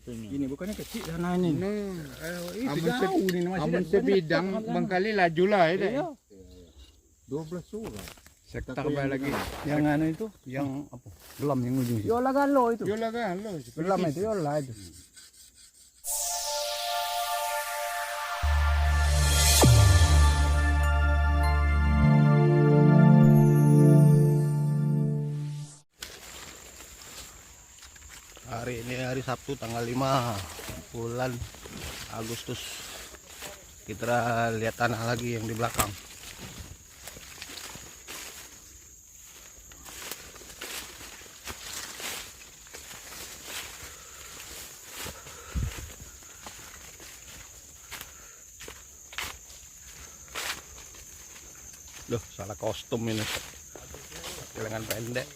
itunya. Ini bukannya kecil sana ini. Amun sebidang bangkali laju lah ya. Iya. 12 surat. Sektor lagi. Yang anu itu, yang apa? Gelam yang ujung situ. Yola galo itu. Yola galo. Gelam itu yola itu. Hari ini hari Sabtu tanggal 5 bulan Agustus. Kita lihat tanah lagi yang di belakang. Loh, salah kostum ini. Lengan pendek.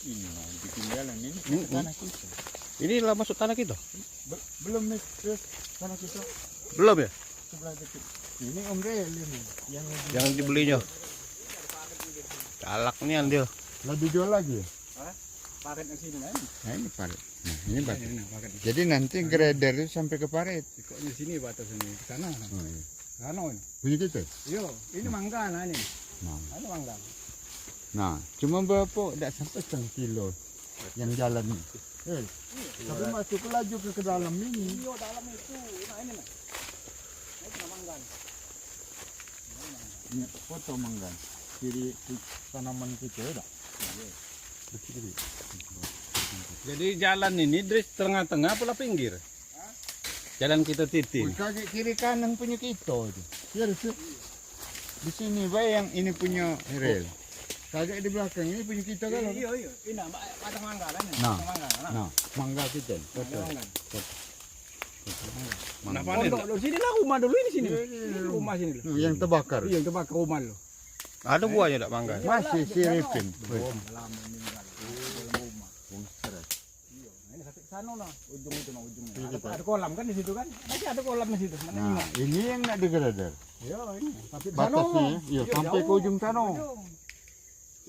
Ini bikin jalan ini tanah kita. Ini lah masuk tanah kita? Belum nih, tanah kita Belum ya? sebelah dekat. Ini Om Rel ini Yang dibelinya. Galak nih dia. lah dijual lagi ya? Paret di sini kan? Nah ini paret. Nah ini batu. Jadi nanti grader itu sampai ke paret. Di sini batas ini ke sana. Oh, iya. Sana ini. Punya kita? Yo, ini mangga nah ini. Nah, Ini mangga. nah cuma berapa? Tidak sampai 1 kilo yang jalan ini. Tapi masuk laju ke dalam ini. Yo, dalam itu. Nah ini nah. Ini mangga. Ini foto mangga. Kiri tanaman kita ya. Jadi jalan ini dari tengah-tengah pula pinggir. Jalan kita titin. Kaki kiri kanan punya kita itu. Kiri di sini bayang ini punya rel. Kagak di belakang ini punya kita kan? Iya. Ini batang mangga kan? Nah. Mangga. Nah, mangga kita. Foto. Nah, pondok lo sini lah rumah dulu ini sini. Rumah sini lo. Yang terbakar. Iya, yang terbakar rumah lo. Ada buahnya tak mangga? Masih siripin. Ini sampai sana nah, ujung itu nah ujungnya. Ada kolam kan di situ kan? Masih ada kolam di situ. Nah, ini yang nak digrader. Iya, ini. Sampai Batasnya, iya sampai ke ujung sana. Ujung.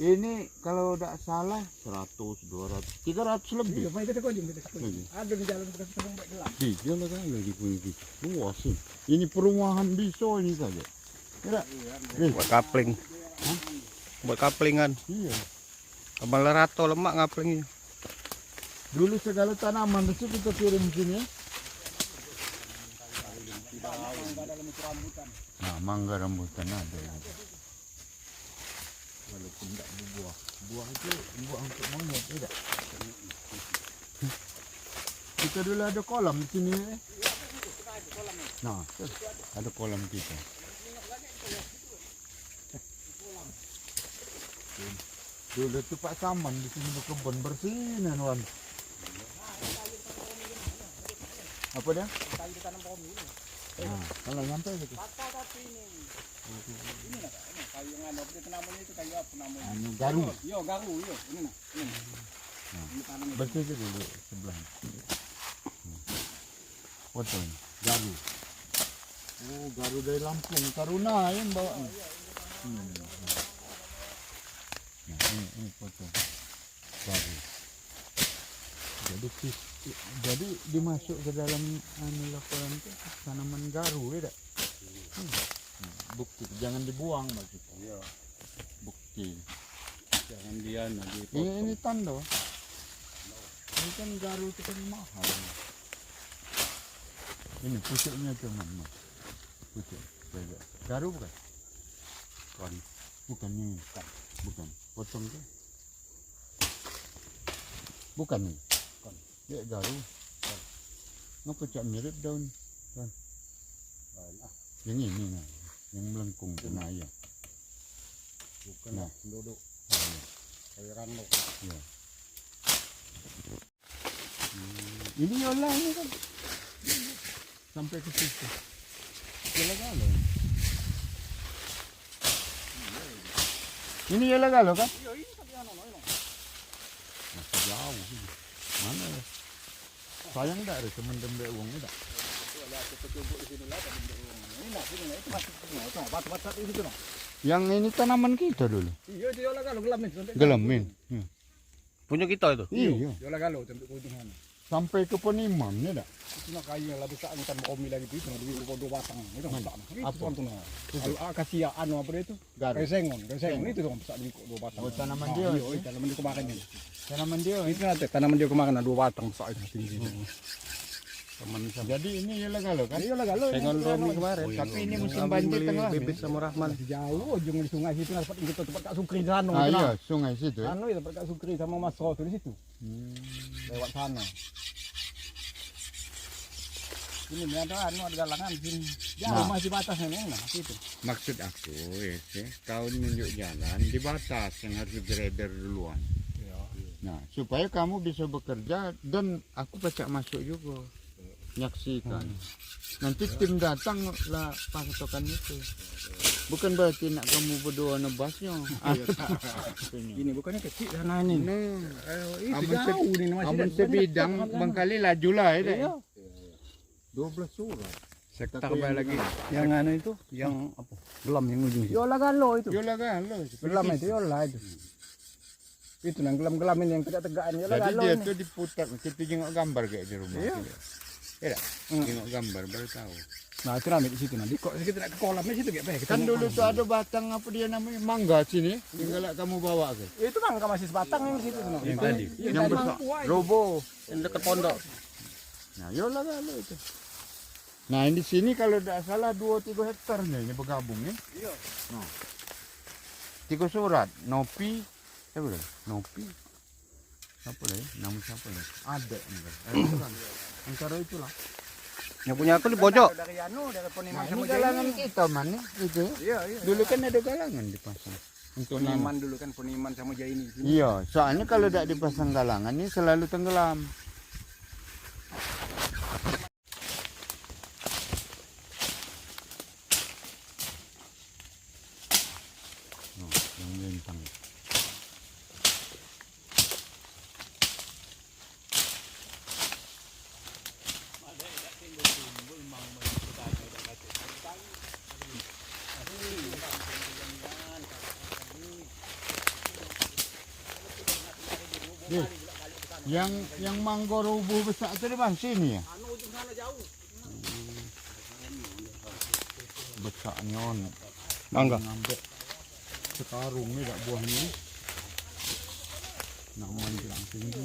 Ini kalau tidak salah 100, 200, 300 lebih. Iya, kita ke ujung. Ada di jalan kita sampai gelap. Iya lah kan lagi punya kita. Luas sih. Ini perumahan bisa ini saja. Tidak. Buat kapling. Buat kaplingan. Iya. Kembali rato lemak kaplingnya. Dulu segala tanaman itu kita kirim sini ya. Nah, mangga rambutan ada. Walaupun tidak berbuah. Buah itu buah untuk monyet, tidak? Kita dulu ada kolam di sini. Nah, ada kolam kita. Dulu itu Pak Saman di sini berkebun bersihin wan. Apa dia? Kayu ditanam pohon ini. Nah, kalau nyampe gitu. Ini nah, ini kayu yang ada di namanya itu kayu apa namanya? Anu garu. Yo, garu, yo. Ini nah. Ini. Nah, Ini tanam itu. bersih dulu sebelah. Foto ini, garu. Oh, garu dari Lampung, Taruna yang bawa. Nah, ini foto garu. Jadi dimasuk ke dalam anu laporan itu tanaman garu ya, bukti jangan dibuang maksudnya. Iya. Bukti. Jangan dia nanti. Ini tanda. Ini kan garu itu kan mahal. Ini pucuknya cuman mas. Pucuk. Garu bukan? Bukan ini. Bukan. Potong tuh. Bukan nih. Ya garu. Ngapa cak mirip daun? Kan. Yang ini nah. Yang melengkung kena ya. Bukan nah. duduk. Oh, iya. Kayu rano. Ya. Ini yola ini kan. Sampai ke situ. Yola galo. Ini yola galo kan? Iya, ini tapi ini. Masih jauh ini. Mana ya? Sayang enggak ada teman dembe uangnya enggak? Lihat kecubuk di sini lah tapi ini nah sini itu masih itu batu-batu itu situ. Yang ini tanaman kita dulu. Iya, dia yola galo gelamin. Gelamin. Punya kita itu. Iya. Yola galo sampai ke ujung sana. Sampai ke penimam ya enggak? Itu nak kayu lah bisa angkat komi lagi itu di dua batang. Itu tak. Itu Apa? kan tuh. Kalau akasia anu apa itu? Garu. Resengon itu dong bisa di dua batang. Oh, tanaman dia. Iya, tanaman dia kemakan ini. Tanaman dia. Itu nanti tanaman dia kemakan dua batang besar itu tinggi. Teman sama. Jadi ini yola galo kan? Iya lah galo. Sengon Romi kemarin. Tapi ini musim banjir tengah. Bibit sama Rahman. Jauh ujung di sungai situ dapat kita tempat Kak Sukri di sana. Ah iya, sungai situ ya. Anu ya tempat Kak Sukri sama Mas Roto di situ. Lewat sana. Ini ada galangan sini. Jauh masih batasnya nih, nah situ. Maksud aku ya, kau nunjuk jalan di batas yang harus grader duluan. Iya. Nah, supaya kamu bisa bekerja dan aku pacak masuk juga. Nyaksikan. Nanti tim datang lah pasukan itu. Bukan berarti nak kamu berdua nebasnya. Ini bukannya kecil sana ini. Itu Amun jauh ini masih Amun sebidang bangkali laju lah ya. Iya. 12 surat. Sektor lagi. Yang anu itu, yang apa? Gelam yang ujung situ. Yola galo itu. Yola galo. Gelam itu yola itu. Itu nang gelam-gelam ini yang tegak-tegakan yola Jadi galo dia ini. tuh diputar, kita tengok gambar kayak di rumah. Iya. Iya. Tengok gambar baru tahu. Nah, itu namanya di situ nanti kok kita nak ke kolamnya situ kayak apa? Kan dulu tuh ada batang apa dia namanya mangga sini, tinggal kamu bawa ke. Itu mangga masih sebatang yang di situ tuh. Yang tadi. Yang besar. Robo. Yang dekat pondok. Nah, yola galo itu. Nah, di sini kalau tidak salah 2-3 hektarnya ini bergabung ya. Iya. Nah. 3 surat, Nopi, apa dah? Nopi. Apa dah? Nama siapa dah? Ada enggak? Antara itulah. Yang punya aku di pojok. Dari anu, dari Poniman Nah, sama ini galangan kita mana itu. Iya, iya. Dulu kan ada galangan dipasang. Untuk Poniman dulu kan Poniman sama Jaini. Iya, soalnya kalau tidak dipasang galangan ini selalu tenggelam. Oh, yang lintang. Yang mangga rubuh besar itu di mana sini ya? Anu ujung sana jauh. Besar nyon. Mangga. Ngambil sekarung ni tak buah ni. Nak manjang tinggi.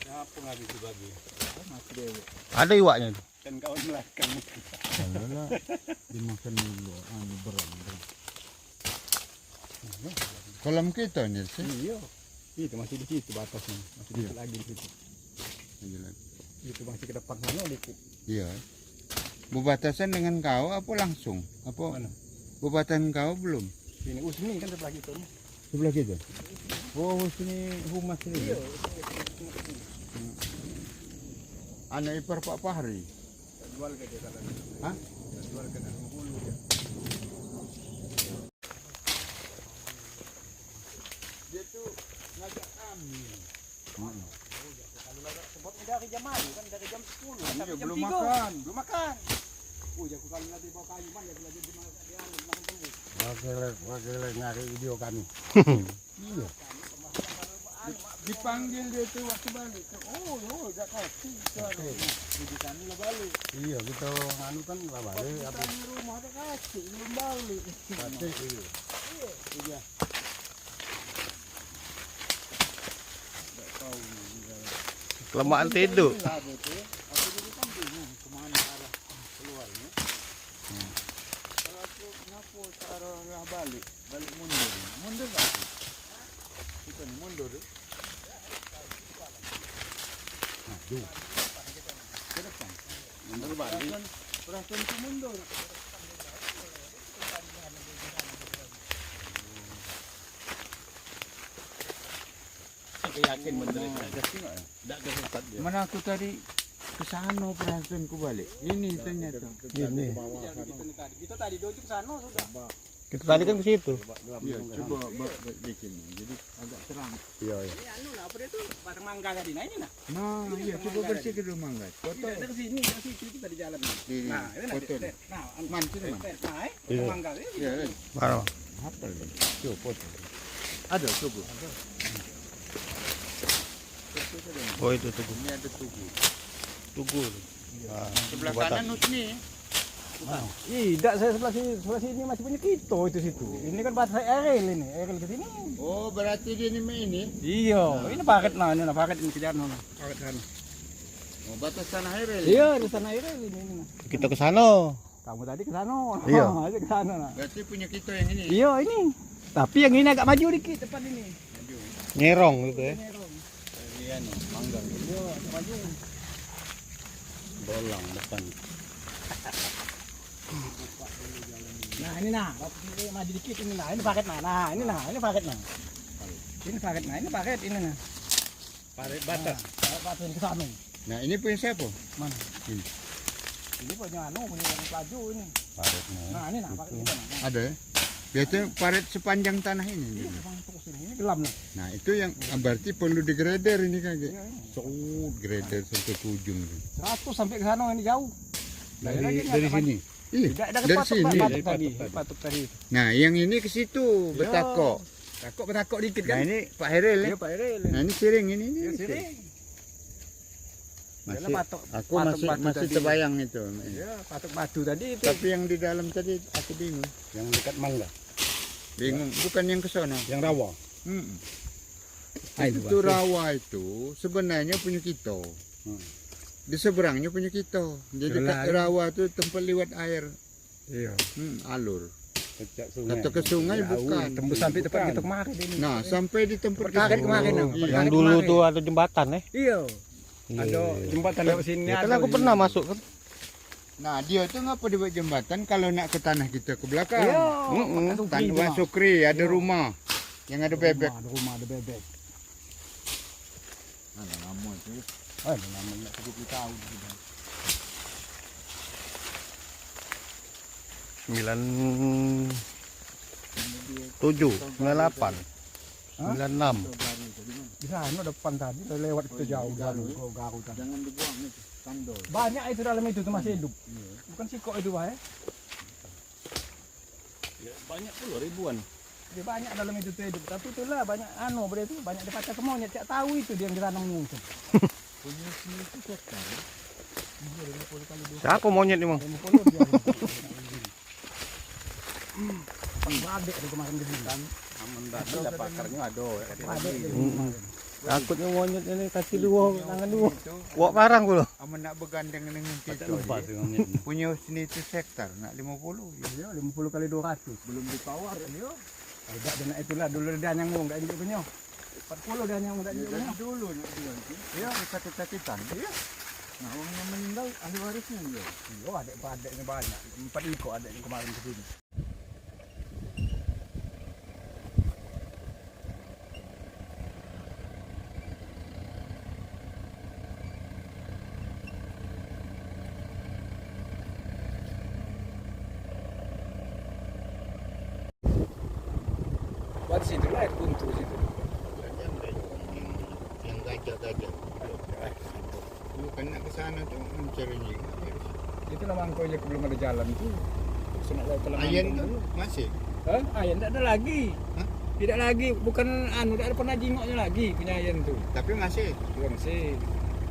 Apa ngaji dibagi? Ada iwaknya itu. Dan kawan belakang. Ayolah dimakan dulu berang. Kolam kita ni sih. Iya. Itu masih di situ batasnya. Masih dikit lagi di situ. Itu masih ke depan sana dikit. Iya. Berbatasan dengan kau apa langsung? Apa? Mana? Berbatasan kau belum? Sini, sini kan sebelah gitu. Sebelah kita. Oh, sini humas ini. Iya. Anak ipar Pak Fahri. Jual ke dia kalau. Hah? Jual ke dalam hulu dia. Dia tuh ngajak kami. Sebab dari jam mana? Kan dari jam 10 sampai jam 3. Belum makan. Belum makan. Jago kali lagi bawa kayu man, jago lagi di mana dia makan tembus. Wakil nyari video kami. Iya. Dipanggil dia tuh waktu balik. Oh, enggak kasih. Jadi kami lah balik. Iya, kita anu kan lah balik. Kita di rumah ada kasih, belum balik. Kasih, iya. Iya. Kelemahan tidur. Aku dulu kan bingung kemana arah keluarnya. Kalau aku ngaku arah balik mundur. Mundur nggak sih? Kita nih mundur. Aduh. Ke depan. Mundur balik. Perasaan itu mundur. yakin bener enggak kesesat dia. Mana aku tadi ke sana perasaanku balik. Ini ternyata. Ini. Kita tadi dojuk sana sudah. Kita tadi kan ke situ. Iya, coba bikin. Jadi agak terang. Iya, iya. Ini anu lah, apa dia tuh? Batang mangga tadi. Nah ini nah. Nah, iya coba bersih ke rumah enggak. Foto. Dari sini, kita di jalan. Ini, Nah, ini foto. nah, Man, sini man. nah, Iya. mangga ini. Iya, Mana? apa ini? Coba foto. Ada tugu. Oh, itu tugu. Ini ada tugu. Tugu. Nah, Sebelah jembatan. kanan Nusni. Tidak, saya sebelah sini masih punya kita itu situ. Ini kan batas Eril ini, Eril ke sini. Oh, berarti dia ini. Iya, ini paket nah, ini nah paket ini kejar nah. Paket sana. Oh, batas tanah air. Iya, di sana Eril ini. Kita ke sana. Kamu tadi ke sana. Iya. Aja ke sana nah. Berarti punya kita yang ini. Iya, ini. Tapi yang ini agak maju dikit depan ini. Nyerong gitu ya. Iya nih, mangga. Iya, maju. Bolang depan. Nah ini nah, ini maju dikit ini nah, ini paket nah, ini nah, ini paket nah. Ini paket nah, ini paket ini nah. Parit batas. Paket ke sana. Nah, ini punya siapa? Mana? Ini. Ini punya anu, punya yang pelaju ini. Paritnya. Nah, ini nah, paket kita nah. Ada ya? Biasanya parit sepanjang tanah ini. Ini bang terus ini gelam nah. Nah, itu yang berarti perlu digrader ini kan. Iya, ini. Grader sampai ke ujung. 100 sampai ke sana ini jauh. Dari sini. Iya, Tidak ada dari patok, sini. patok tadi, patok tadi. Nah, yang ini ke situ, Iya. betakok. Betakok dikit Nah, kan. ini Pak Heril ya. Iya, Pak Eril. Nah, ini siring ini. Iya, sini. Masih, Dalam patok- aku patok batu masih tadi. terbayang itu. Iya, patok batu tadi itu. Tapi yang di dalam tadi aku bingung. Yang dekat mangga, Bingung, bukan yang ke sono. yang rawa. Mm-mm. Ah, itu, Itu Pak. rawa itu sebenarnya punya kita. Di seberangnya punya kita. Jadi Jelas. rawa itu tempat lewat air. Iya. Alur. Kecak sungai. Atau ke sungai bukan. Tembus sampai tempat kita kemarin ini. Nah, sampai di tempat Tempat karet kemarin, nah. Iya. Yang dulu tuh ada jembatan ya. Iya. Iya. Ada jembatan lewat sini. Ya, kan ada aku ini. pernah masuk kan. Nah, dia itu ngapa dibuat jembatan kalau nak ke tanah kita ke belakang? Iya. Tanah Sukri ada rumah yang ada bebek. Ada rumah, ada bebek. Ada lama itu. Ada namanya 70 tahun sudah. 97, 98, 96. Di sana depan tadi lewat itu jauh jalur ke Garut tadi. Jangan dibuang itu, tandol. Banyak itu dalam itu tuh masih hidup. Bukan sikok itu, Pak ya. Banyak puluh ribuan. Dia banyak dalam itu tuh hidup. Tapi itulah banyak anu berarti banyak dipacar ke monyet. Cak tahu itu dia yang di sana mengungkap. Punya sini itu sektor. Siapa monyet nih, Bang? 50 dia. Badek itu kemarin di hutan. Ada pakarnya ada. Badek di kemarin. Takutnya monyet ini kaki dua, tangan dua. Wak parang gua loh. Aman nak bergandeng dengan kita. Lupa sih monyet. Punya sini itu sektor, nak 50. Iya, 50 kali 200. Belum ditawar kan yo. Tidak dan itulah dulu dia yang mau enggak injek punya. 40 dia yang enggak injek punya. Dulu nak bilang itu. Iya, sakit-sakitan. Iya. Nah, orang yang meninggal ahli warisnya dia. Iya, adek-adeknya banyak. 4 ikut adeknya kemarin ke sini. Buat situ lah air buntu situ. Yang gajah-gajah. Lu kan nak ke sana tuh mencarinya. Itu nama angkonya belum ada jalan tuh. Senang lewat telah Ayen tuh masih. Hah? Ayen tidak ada lagi. Hah? Tidak lagi, bukan anu, tidak ada pernah jingoknya lagi punya Ayen tuh. Tapi masih. Belum sih.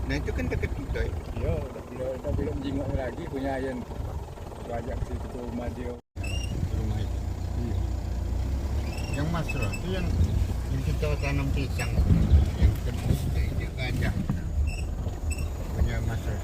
Nah, itu kan dekat kita. Ya. Yo, udah belum jingoknya lagi punya Ayen tuh. Gua ajak sih ke rumah dia. Rumah itu. Iya. Yang Masro itu yang kita tanam pisang. Yang kedua itu gajah. Punya Masro.